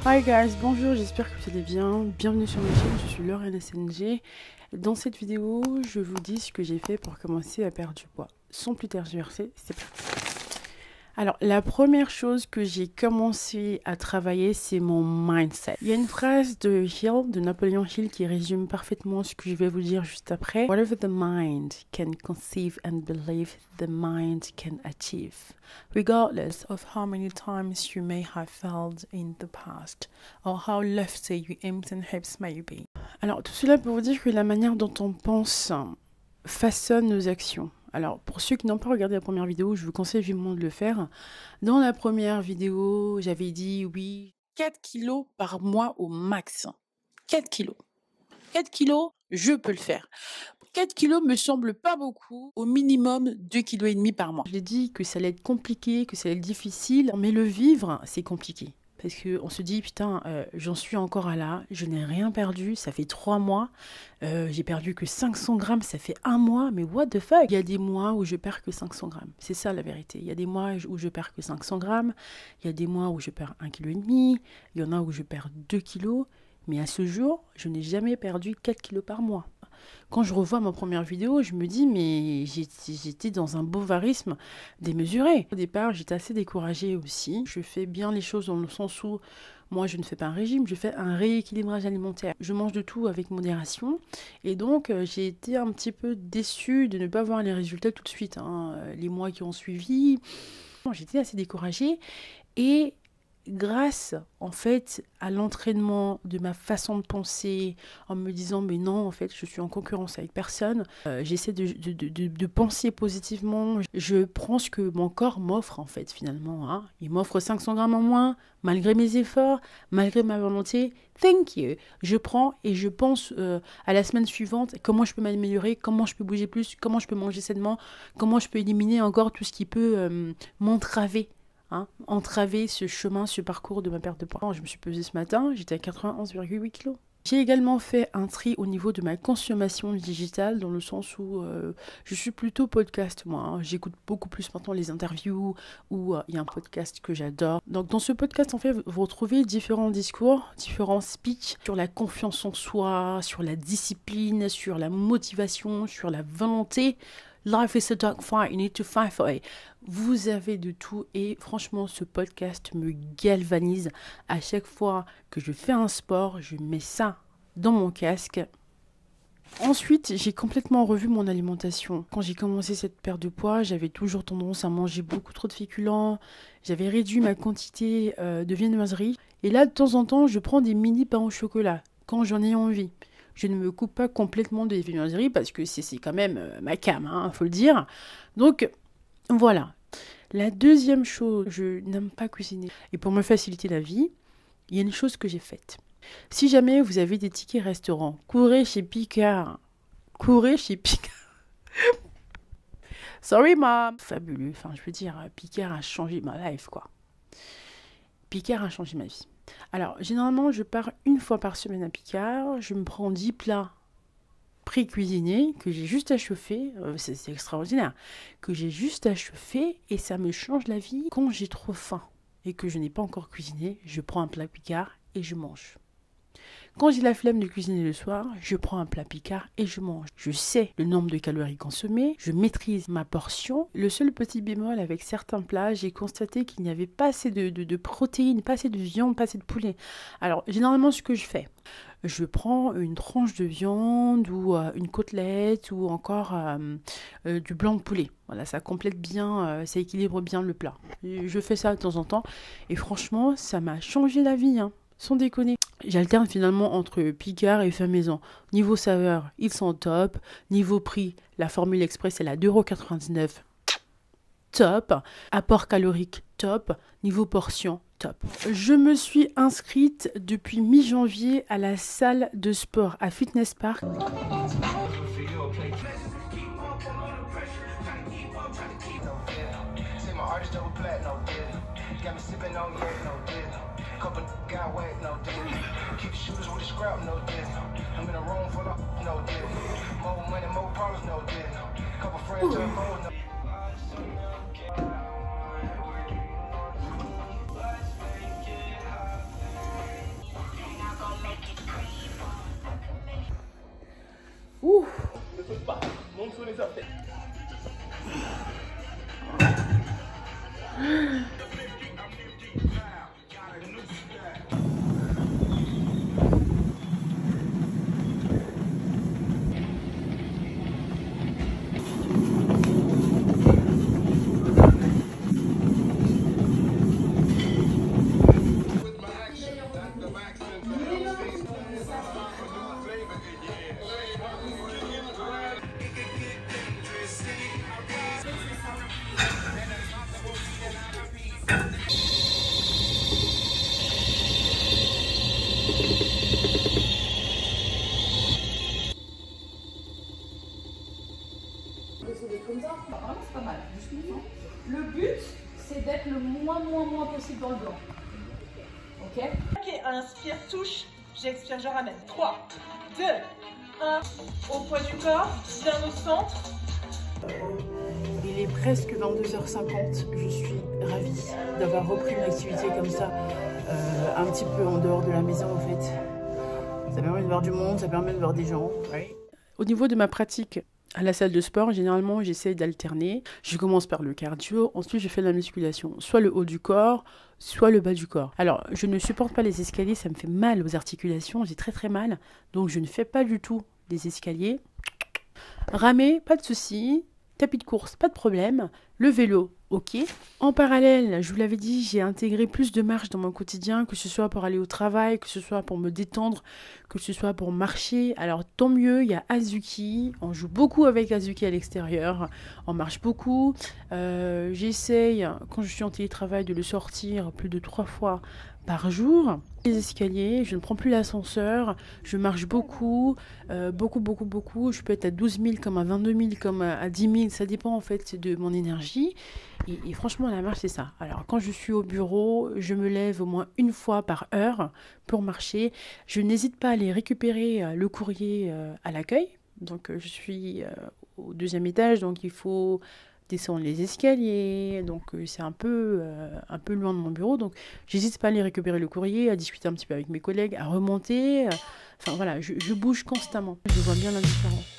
Hi guys, bonjour, j'espère que vous allez bien. Bienvenue sur ma chaîne, je suis Laure NSNG. Dans cette vidéo, je vous dis ce que j'ai fait pour commencer à perdre du poids. Sans plus tergiverser, c'est parti. Alors, la première chose que j'ai commencé à travailler, c'est mon mindset. Il y a une phrase de Hill, de Napoléon Hill, qui résume parfaitement ce que je vais vous dire juste après. Whatever the mind can conceive and believe, the mind can achieve. Regardless of how many times you may have failed in the past, or how lofty your aims and hopes may be. Alors, tout cela pour vous dire que la manière dont on pense façonne nos actions. Alors, pour ceux qui n'ont pas regardé la première vidéo, je vous conseille vivement de le faire. Dans la première vidéo, j'avais dit, oui, 4 kilos par mois au max. 4 kilos. 4 kilos, je peux le faire. 4 kilos me semble pas beaucoup, au minimum 2,5 kilos par mois. Je l'ai dit que ça allait être compliqué, que ça allait être difficile, mais le vivre, c'est compliqué. Parce qu'on se dit, putain, j'en suis encore à là, je n'ai rien perdu, ça fait 3 mois, j'ai perdu que 500 grammes, ça fait 1 mois, mais what the fuck? Il y a des mois où je perds que 500 grammes, c'est ça la vérité. Il y a des mois où je perds que 500 grammes, il y a des mois où je perds 1,5 kg, il y en a où je perds 2 kilos, mais à ce jour, je n'ai jamais perdu 4 kilos par mois. Quand je revois ma première vidéo, je me dis, mais j'étais dans un bovarisme démesuré. Au départ, j'étais assez découragée aussi. Je fais bien les choses dans le sens où moi, je ne fais pas un régime, je fais un rééquilibrage alimentaire. Je mange de tout avec modération. Et donc, j'ai été un petit peu déçue de ne pas voir les résultats tout de suite. Les mois qui ont suivi, j'étais assez découragée. Et grâce en fait à l'entraînement de ma façon de penser, en me disant mais non en fait je suis en concurrence avec personne, j'essaie de penser positivement, je prends ce que mon corps m'offre en fait finalement, il m'offre 500 grammes en moins, malgré mes efforts, malgré ma volonté, thank you, je prends et je pense à la semaine suivante, comment je peux m'améliorer, comment je peux bouger plus, comment je peux manger sainement, comment je peux éliminer encore tout ce qui peut m'entraver. Entraver ce chemin, ce parcours de ma perte de poids. Je me suis pesée ce matin, j'étais à 91,8 kg. J'ai également fait un tri au niveau de ma consommation digitale, dans le sens où je suis plutôt podcast, moi. J'écoute beaucoup plus maintenant les interviews, où il y a un podcast que j'adore. Donc dans ce podcast, en fait, vous retrouvez différents discours, différents speeches sur la confiance en soi, sur la discipline, sur la motivation, sur la volonté. Life is a dark fight, you need to fight for it. Vous avez de tout et franchement ce podcast me galvanise. À chaque fois que je fais un sport, je mets ça dans mon casque. Ensuite, j'ai complètement revu mon alimentation. Quand j'ai commencé cette perte de poids, j'avais toujours tendance à manger beaucoup trop de féculents. J'avais réduit ma quantité de viennoiserie. Et là, de temps en temps, je prends des mini pains au chocolat quand j'en ai envie. Je ne me coupe pas complètement des viennoiseries parce que c'est quand même ma came, faut le dire. Donc, voilà. La deuxième chose, je n'aime pas cuisiner. Et pour me faciliter la vie, il y a une chose que j'ai faite. Si jamais vous avez des tickets restaurants, courez chez Picard. Courez chez Picard. Sorry, mom. Fabuleux. Enfin, je veux dire, Picard a changé ma life, quoi. Picard a changé ma vie. Alors, généralement, je pars une fois par semaine à Picard. Je me prends 10 plats pré-cuisinés que j'ai juste à chauffer. C'est extraordinaire. Que j'ai juste à chauffer et ça me change la vie. Quand j'ai trop faim et que je n'ai pas encore cuisiné, je prends un plat Picard et je mange. Quand j'ai la flemme de cuisiner le soir, je prends un plat Picard et je mange. Je sais le nombre de calories consommées, je maîtrise ma portion. Le seul petit bémol avec certains plats, j'ai constaté qu'il n'y avait pas assez de protéines, pas assez de viande, pas assez de poulet. Alors, généralement, ce que je fais, je prends une tranche de viande ou une côtelette ou encore du blanc de poulet. Voilà, ça complète bien, ça équilibre bien le plat. Je fais ça de temps en temps et franchement, ça m'a changé la vie, sans déconner. J'alterne finalement entre Picard et fait maison. Niveau saveur, ils sont top. Niveau prix, la formule express, elle est à 2,99 €. Top. Apport calorique, top. Niveau portion, top. Je me suis inscrite depuis mi-janvier à la salle de sport à Fitness Park. Comme ça, vraiment c'est pas mal. Le but, c'est d'être le moins possible dans le blanc. Ok. Ok, inspire, touche, j'expire, je ramène. 3, 2, 1, au poids du corps, bien au centre. Il est presque 22h50, je suis ravie d'avoir repris une activité comme ça, un petit peu en dehors de la maison en fait. Ça permet de voir du monde, ça permet de voir des gens. Ouais. Au niveau de ma pratique à la salle de sport, généralement j'essaie d'alterner. Je commence par le cardio, ensuite je fais la musculation, soit le haut du corps, soit le bas du corps. Alors je ne supporte pas les escaliers, ça me fait mal aux articulations, j'ai très mal, donc je ne fais pas du tout des escaliers. Ramer, pas de souci. Tapis de course, pas de problème. Le vélo, ok. En parallèle, je vous l'avais dit, j'ai intégré plus de marche dans mon quotidien, que ce soit pour aller au travail, que ce soit pour me détendre, que ce soit pour marcher. Alors tant mieux, il y a Azuki. On joue beaucoup avec Azuki à l'extérieur. On marche beaucoup. J'essaye, quand je suis en télétravail, de le sortir plus de 3 fois par jour. Les escaliers, je ne prends plus l'ascenseur, je marche beaucoup, beaucoup. Je peux être à 12 000 comme à 22 000 comme à 10 000, ça dépend en fait de mon énergie. Et franchement, la marche, c'est ça. Alors, quand je suis au bureau, je me lève au moins une fois par heure pour marcher. Je n'hésite pas à aller récupérer le courrier à l'accueil. Donc, je suis au 2e étage, donc il faut descendre les escaliers, donc c'est un peu loin de mon bureau, donc j'hésite pas à aller récupérer le courrier, à discuter un petit peu avec mes collègues, à remonter, enfin voilà, je bouge constamment, je vois bien la différence.